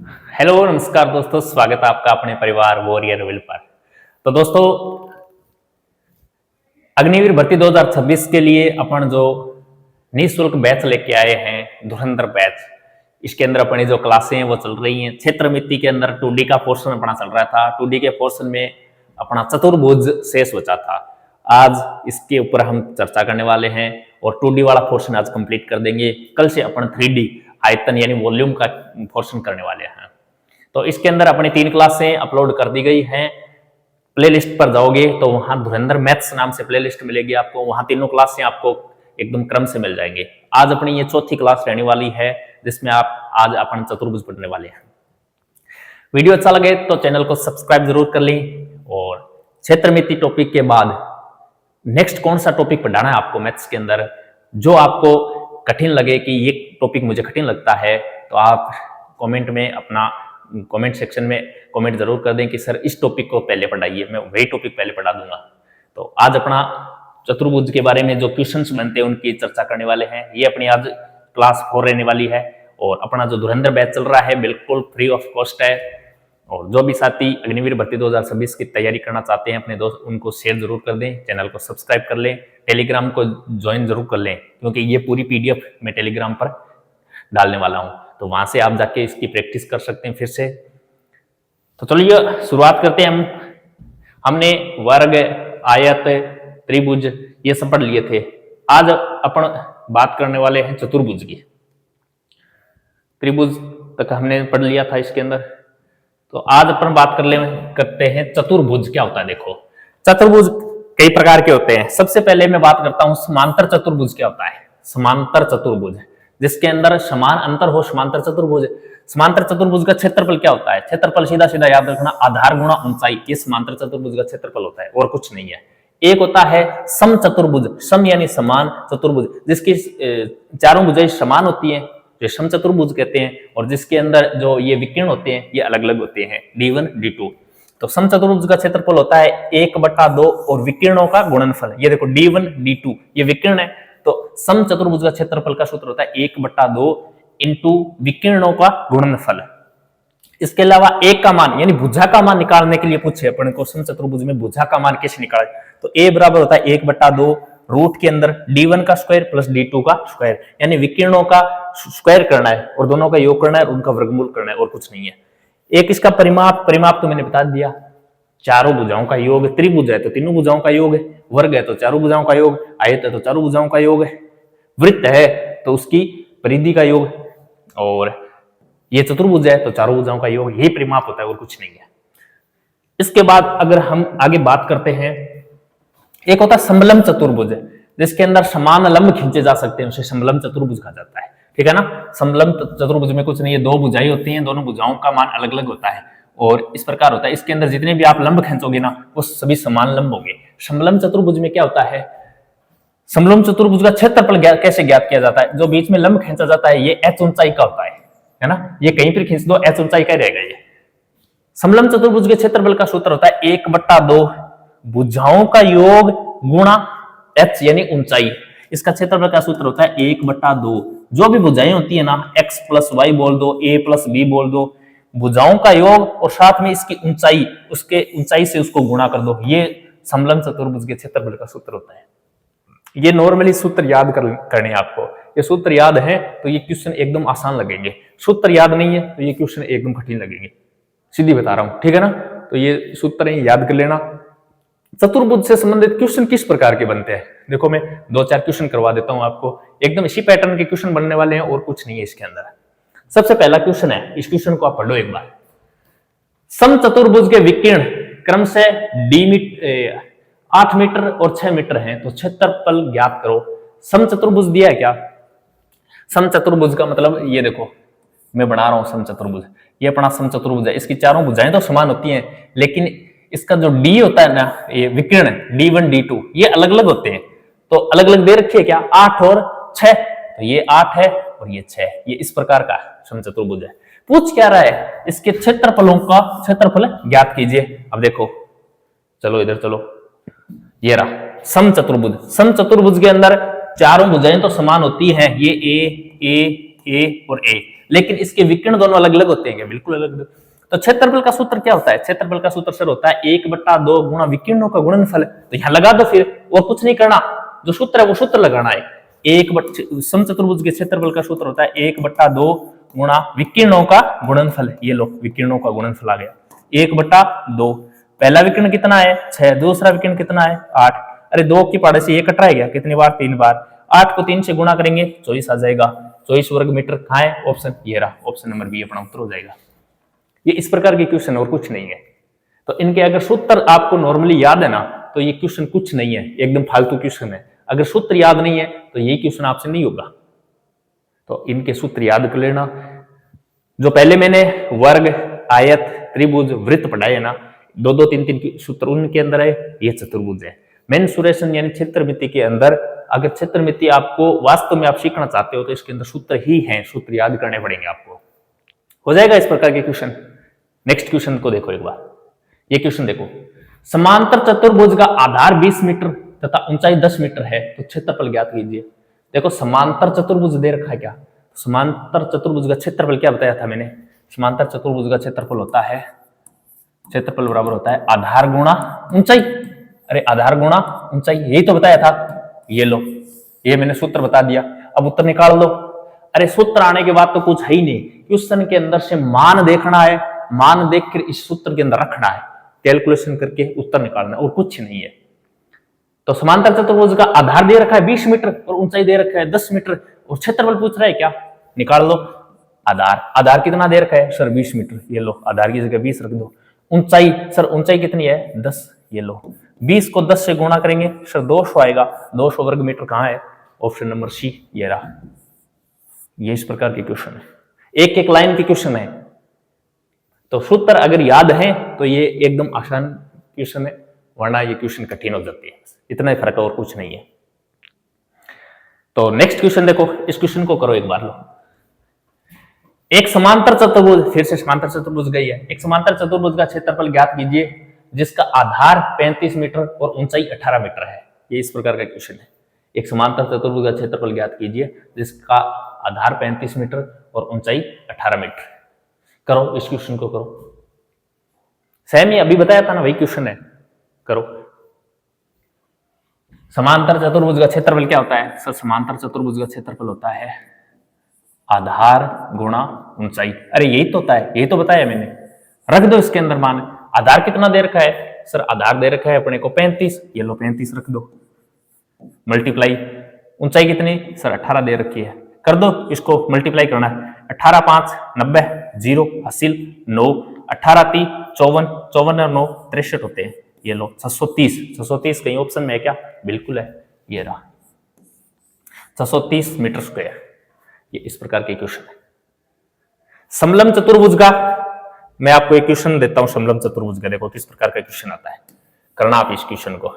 Hello नमस्कार दोस्तों, स्वागत है आपका अपने परिवार वॉरियर विल पर। तो दोस्तों, अग्निवीर भर्ती 2026 के लिए अपन जो निःशुल्क बैच लेके आए हैं, धुरंधर बैच, इसके अंदर अपनी जो क्लासें हैं वो चल रही हैं। क्षेत्र मिति के अंदर 2D का पोर्शन अपना चल रहा था। 2D के पोर्शन में अपना चतुर्भुज शेष बचा था। आज इसके ऊपर हम चर्चा करने वाले हैं और 2D वाला पोर्शन आज कंप्लीट कर देंगे। कल से अपन 3D आयतन यानी वॉल्यूम का पोर्शन करने वाले हैं। तो इसके अंदर अपनी 3 क्लासें अपलोड कर दी गई हैं। प्लेलिस्ट पर जाओगे तो वहां धुरंधर मैथ्स नाम से प्लेलिस्ट मिलेगी आपको, वहां तीनों क्लासें आपको एकदम क्रम से मिल जाएंगे। आज अपनी ये चौथी क्लास रहने वाली है जिसमें आप आज अपन चतुर्भुज पढ़ने वाले हैं। वीडियो अच्छा लगे तो चैनल को सब्सक्राइब जरूर कर लें। और क्षेत्र मिति टॉपिक के बाद नेक्स्ट कौन सा टॉपिक पढ़ाना है आपको मैथ्स के अंदर, जो आपको कठिन लगे कि ये टॉपिक मुझे कठिन लगता है, तो आप कमेंट में अपना कमेंट सेक्शन में कमेंट जरूर कर दें कि सर इस टॉपिक को पहले पढ़ाइए, मैं वही टॉपिक पहले पढ़ा दूंगा। तो आज अपना चतुर्भुज के बारे में जो क्वेश्चंस बनते हैं उनकी चर्चा करने वाले हैं। ये अपनी आज क्लास 4 रहने वाली है और अपना जो धुरंधर बैच चल रहा है बिल्कुल फ्री ऑफ कॉस्ट है। और जो भी साथी अग्निवीर भर्ती 2026 की तैयारी करना चाहते हैं अपने दोस्त, उनको शेयर जरूर कर दें, चैनल को सब्सक्राइब कर लें, टेलीग्राम को ज्वाइन जरूर कर लें, क्योंकि ये पूरी PDF मैं टेलीग्राम पर डालने वाला हूं। तो वहां से आप जाके इसकी प्रैक्टिस कर सकते हैं फिर से। तो चलिए शुरुआत करते हैं। हमने वर्ग, आयत, त्रिभुज ये सब पढ़ लिए थे। आज अपन बात करने वाले हैं चतुर्भुज की। त्रिभुज तक हमने पढ़ लिया था इसके अंदर, तो आज अपन बात करते हैं चतुर्भुज क्या होता है। देखो, चतुर्भुज कई प्रकार के होते हैं। सबसे पहले मैं बात करता हूं समांतर चतुर्भुज क्या होता है। समांतर चतुर्भुज जिसके अंदर समान अंतर हो, समांतर चतुर्भुज। समांतर चतुर्भुज का क्षेत्रफल क्या होता है? क्षेत्रफल सीधा सीधा याद रखना, आधार गुणा ऊंचाई, ये समांतर चतुर्भुज का क्षेत्रफल होता है और कुछ नहीं है। एक होता है सम चतुर्भुज, सम यानी समान चतुर्भुज, जिसकी चारों भुजाएं समान होती हैं, जो सम चतुर्भुज कहते हैं। और जिसके अंदर जो ये विकर्ण होते हैं ये अलग अलग होते हैं, D1 D2। तो सम चतुर्भुज का क्षेत्रफल होता है 1/2 और विकीर्णों का गुणनफल। ये देखो D1 D2 ये विकर्ण है, तो सम चतुर्भुज का क्षेत्रफल का सूत्र होता है 1/2 इंटू विकीर्णों का गुणनफल। इसके अलावा एक का मान यानी भुजा का मान निकालने के लिए पूछे अपन को सम चतुर्भुज में भुजा का मान कैसे निकाले, तो a बराबर होता है 1/2 रूट के अंदर D1 का स्क्वायर प्लस D2 का स्क्वायर, यानी विकीर्णों का स्क्वायर करना है और दोनों का योग करना है और उनका वर्गमूल करना है और कुछ नहीं है। एक इसका परिमाप तो मैंने बता दिया, चारों भुजाओं का योग। त्रिभुज है तो तीनों भुजाओं का योग है, वर्ग है तो चारों भुजाओं का योग, आयत है तो चारों भुजाओं का योग है, वृत्त है तो उसकी परिधि का योग, और ये चतुर्भुज है तो चारों भुजाओं का योग। यही परिमाप होता है और कुछ नहीं है। इसके बाद अगर हम आगे बात करते हैं, एक होता है समलंब चतुर्भुज जिसके अंदर समान लंब खींचे जा सकते हैं, उसे समलंब चतुर्भुज कहा जाता है। ठीक है ना। समलंब चतुर्भुज में कुछ नहीं है, 2 भुजाएं होती हैं, दोनों भुजाओं का मान अलग अलग होता है और इस प्रकार होता है। इसके अंदर जितने भी आप लंब खींचोगे ना वो सभी समान लंब होंगे। समलंब चतुर्भुज में क्या होता है, समलंब चतुर्भुज का क्षेत्रफल कैसे ज्ञात किया जाता है? जो बीच में लंब खींचा जाता है ये h ऊंचाई का होता है ना। ये कहीं पर खींच दो h ऊंचाई का रहेगा। ये समलंब चतुर्भुज के क्षेत्रफल का सूत्र होता है 1/2 भुजाओं का योग गुणा h यानी ऊंचाई। इसका क्षेत्रफल का सूत्र होता है 1/2। जो भी भुजाएं होती है ना, x + y बोल दो, a + b बोल दो, भुजाओं का योग और साथ में इसकी ऊंचाई, उसके ऊंचाई से उसको गुणा कर दो, ये समलंब चतुर्भुज के क्षेत्रफल का सूत्र होता है। ये नॉर्मली सूत्र याद करने आपको, ये सूत्र याद है तो ये क्वेश्चन एकदम आसान लगेंगे, सूत्र याद नहीं है तो ये क्वेश्चन एकदम कठिन लगेंगे, सीधी बता रहा हूं। ठीक है ना। तो ये सूत्र याद कर लेना। चतुर्भुज से संबंधित क्वेश्चन किस प्रकार के बनते हैं, देखो मैं 2-4 क्वेश्चन करवा देता हूं आपको। एकदम इसी पैटर्न के क्वेश्चन बनने वाले हैं और कुछ नहीं है इसके अंदर। सबसे पहला क्वेश्चन है, इस क्वेश्चन को आप पढ़ो एक बार। सम चतुर्भुज के विकीर्ण क्रम से 8 मीटर और 6 मीटर हैं, तो क्षेत्रफल ज्ञात करो। सम चतुर्भुज दिया है क्या? सम चतुर्भुज का मतलब ये देखो मैं बना रहा हूं सम चतुर्भुज, ये अपना सम चतुर्भुज है। इसकी चारों भुजाएं तो समान होती हैं, लेकिन इसका जो D होता है ना, ये विकीर्ण D1 D2 ये अलग अलग होते हैं। तो अलग अलग दे रखी है क्या? 8 और 6, तो ये 8 है और ये 6, ये इस प्रकार का सम चतुर्भुज है। पूछ क्या रहा है? इसके क्षेत्रफलों का क्षेत्रफल ज्ञात कीजिए। अब देखो, चलो इधर चलो, ये रहा सम चतुर्भुज। सम चतुर्भुज के अंदर चारों भुजाएं तो समान होती हैं, ये ए और ए, लेकिन इसके विकर्ण दोनों अलग अलग होते हैं, बिल्कुल अलग। तो क्षेत्रफल का सूत्र क्या होता है? क्षेत्रफल का सूत्र सर होता है 1/2 गुणा विकीर्णों का गुणनफल। तो यहां लगा दो फिर, और कुछ नहीं करना, जो सूत्र है वो सूत्र लगाना है। समचतुर्भुज के क्षेत्रफल का सूत्र होता है 1/2 गुणा विकीर्णों का गुणनफल। ये लो, विकीर्णों का गुणनफल आ गया 1/2। पहला विकर्ण कितना है? 6। दूसरा विकर्ण कितना है? 8। अरे 2 की पहाड़े से ये कट रहा गया, कितनी बार? 3 बार। 8 को 3 से गुणा करेंगे 24 आ जाएगा। 24 वर्ग मीटर कहाँ है? ऑप्शन ये रहा, ऑप्शन नंबर बी अपना उत्तर हो जाएगा। ये इस प्रकार के क्वेश्चन और कुछ नहीं है। तो इनके अगर सूत्र आपको नॉर्मली याद है ना, तो ये क्वेश्चन कुछ नहीं है, एकदम फालतू क्वेश्चन है। अगर सूत्र याद नहीं है तो ये क्वेश्चन आपसे नहीं होगा। तो इनके सूत्र याद कर लेना। जो पहले मैंने वर्ग, आयत, त्रिभुज, वृत्त पढ़ाए है ना, 2-2, 3-3 सूत्र उनके अंदर है, ये चतुर्भुज है। मेंसुरेशन यानी क्षेत्रमिति के अंदर, अगर क्षेत्रमिति आपको वास्तव में आप सीखना चाहते हो तो इसके अंदर सूत्र ही हैं, सूत्र याद करने पड़ेंगे आपको। हो जाएगा इस प्रकार के क्वेश्चन। नेक्स्ट क्वेश्चन को देखो एक बार। ये क्वेश्चन देखो, समांतर चतुर्भुज का आधार 20 मीटर तथा ऊंचाई 10 मीटर है, तो क्षेत्रफल ज्ञात कीजिए। देखो समांतर चतुर्भुज दे रखा है क्या? समांतर चतुर्भुज का क्षेत्रफल क्या बताया था मैंने? समांतर चतुर्भुज का क्षेत्रफल होता है, क्षेत्रफल बराबर होता है आधार गुणा ऊंचाई। अरे आधार गुणा ऊंचाई, यही तो बताया था। ये लो, ये मैंने सूत्र बता दिया। अब उत्तर निकाल लो। अरे सूत्र आने के बाद तो कुछ है ही नहीं, क्वेश्चन के अंदर से मान देखना है, मान देखकर इस सूत्र के अंदर रखना है, कैलकुलेशन करके उत्तर निकालना है, और कुछ नहीं है। तो समांतर चतुर्भुज का आधार दे रखा है 20 मीटर और ऊंचाई दे रखा है 10 मीटर, और क्षेत्रफल पूछ रहा है क्या? निकाल लो आधार। आधार कितना दे रखा है सर? 20 मीटर। ये लो, आधार की जगह 20 रख दो। ऊंचाई सर, ऊंचाई कितनी है? 10। ये लो, 20 को 10 से गुणा करेंगे सर 200 आएगा। 200 वर्ग मीटर कहाँ है? ऑप्शन नंबर सी, ये रहा। ये इस प्रकार के क्वेश्चन है, एक एक लाइन के क्वेश्चन है। तो सूत्र अगर याद है तो ये एकदम आसान क्वेश्चन है, वरना ये क्वेश्चन कठिन हो जाती है। इतना ही फर्क है और कुछ नहीं है। तो नेक्स्ट क्वेश्चन देखो, इस क्वेश्चन को करो एक बार। लो, एक समांतर चतुर्भुज, फिर से समांतर चतुर्भुज गई है। एक समांतर चतुर्भुज का क्षेत्रफल ज्ञात कीजिए जिसका आधार 35 मीटर और ऊंचाई 18 मीटर है। ये इस प्रकार का क्वेश्चन है। एक समांतर चतुर्भुज का क्षेत्रफल ज्ञात कीजिए जिसका आधार 35 मीटर और ऊंचाई 18 मीटर। करो इस क्वेश्चन को, करो। सेम ही अभी बताया था ना, वही क्वेश्चन है, करो। समांतर चतुर्भुज का क्षेत्रफल क्या होता है सर? समांतर चतुर्भुज का क्षेत्रफल होता है आधार गुणा ऊंचाई। अरे यही तो होता है, यही तो बताया मैंने। रख दो इसके अंदर मान। आधार कितना दे रखा है सर? आधार दे रखा है अपने को 35। ये लो 35 रख दो, मल्टीप्लाई। ऊंचाई कितनी सर? 18 दे रखी है। कर दो इसको, मल्टीप्लाई करना है। 18 5 90, 0 हासिल 9, 18 3 54, 54 और 9 63 होते हैं। ये लो 630। 630 कहीं ऑप्शन में है क्या? बिल्कुल है, ये रहा 630 मीटर स्क्वायर। ये इस प्रकार के क्वेश्चन है। समलंब चतुर्भुज का मैं आपको एक क्वेश्चन देता हूं। समलंब चतुर्भुज का देखो किस प्रकार का क्वेश्चन आता है, करना आप इस क्वेश्चन को।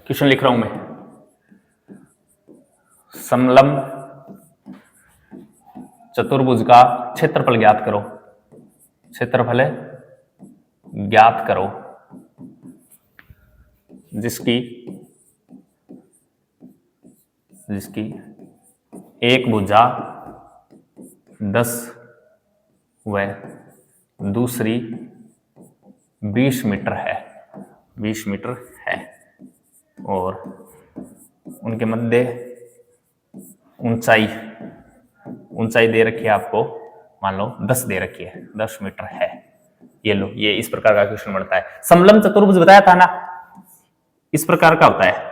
क्वेश्चन लिख रहा हूं मैं, समलंब चतुर्भुज का क्षेत्रफल ज्ञात करो। क्षेत्रफल है ज्ञात करो जिसकी एक भुजा 10 व दूसरी 20 मीटर है, 20 मीटर है, और उनके मध्य ऊंचाई दे रखी है आपको, मान लो 10 दे रखी है, 10 मीटर है। ये लो, ये इस प्रकार का क्वेश्चन बनता है। समलंब चतुर्भुज बताया था ना, इस प्रकार का होता है,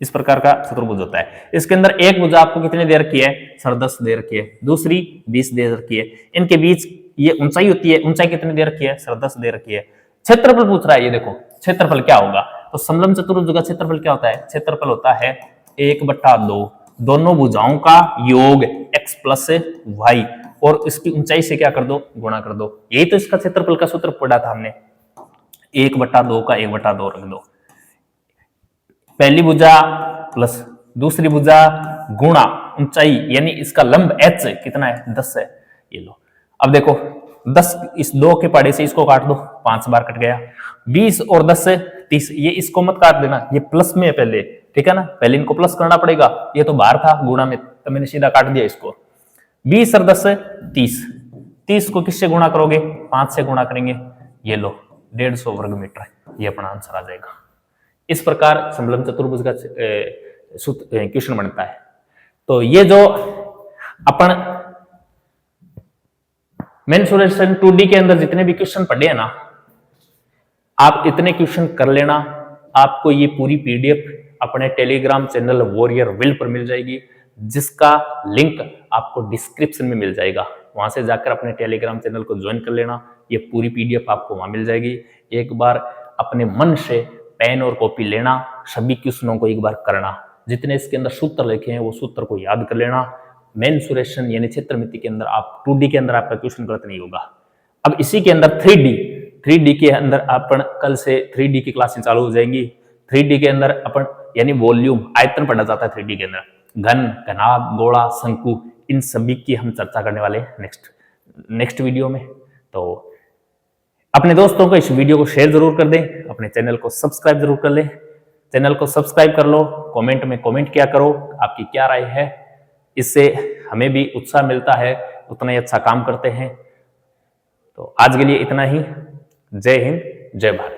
इस प्रकार का चतुर्भुज होता है। इसके अंदर एक भुजा आपको कितनी दे रखी है सर? 10 दे रखी है, दूसरी 20 दे रखी है, इनके बीच ये ऊंचाई होती है, ऊंचाई कितनी दे रखी है सर? 10 दे रखी है। क्षेत्रफल पूछ रहा है, ये देखो क्षेत्रफल क्या होगा। तो समलंब चतुर्भुज का क्षेत्रफल क्या होता है? क्षेत्रफल होता है 1/2 दोनों भुजाओं का योग x प्लस वाई, और इसकी ऊंचाई से क्या कर दो? गुणा कर दो। यही तो इसका क्षेत्रफल का सूत्र पढ़ा था हमने, 1/2 का 1/2 रख दो। पहली भुजा प्लस दूसरी भुजा गुणा ऊंचाई, यानी इसका लंब h कितना है? 10 है। ये लो, अब देखो 10 इस 2 के पहाड़े से इसको काट दो, 5 बार कट गया। 20 और 10 से 30, ये इसको मत काट देना, ये प्लस में है पहले, ठीक है ना, पहले इनको प्लस करना पड़ेगा, ये तो बाहर था गुणा में, तो मैंने सीधा काट दिया इसको। 20 और 10 30, 30 को किससे गुणा करोगे, 5 से गुणा करेंगे, ये लो 150 वर्ग मीटर, ये अपना आंसर आ जाएगा। इस प्रकार समलंब चतुर्भुज का क्वेश्चन बनता है। तो ये जो अपन मेंसुरेशन 2D के अंदर जितने भी क्वेश्चन पढ़े हैं ना, आप इतने क्वेश्चन कर लेना, आपको ये पूरी पीडीएफ अपने टेलीग्राम चैनल वॉरियर विल पर मिल जाएगी, जिसका लिंक आपको डिस्क्रिप्शन में मिल जाएगा। वहां से जाकर अपने टेलीग्राम चैनल को ज्वाइन कर लेना, ये पूरी पीडीएफ आपको वहां मिल जाएगी। एक बार अपने मन से पेन और कॉपी लेना, सभी क्वेश्चनों को एक बार करना, जितने इसके अंदर सूत्र लिखे हैं वो सूत्र को याद कर लेना। मेंसुरेशन यानी क्षेत्रमिति के अंदर आप 2D के अंदर आपका क्वेश्चन गलत नहीं होगा। अब इसी के अंदर 3D के अंदर अपन कल से 3D की क्लासें चालू हो जाएंगी। 3D के अंदर अपन यानी वॉल्यूम आयतन पढ़ा जाता है 3D के अंदर, घन, घनाभ, गोला, शंकु, इन सभी की हम चर्चा करने वाले हैं नेक्स्ट वीडियो में। तो अपने दोस्तों को इस वीडियो को शेयर जरूर कर दें, अपने चैनल को सब्सक्राइब जरूर कर लें। चैनल को सब्सक्राइब कर लो, कमेंट में कमेंट क्या करो, आपकी क्या राय है, इससे हमें भी उत्साह मिलता है, उतना ही अच्छा काम करते हैं। तो आज के लिए इतना ही। जय हिंद, जय भारत।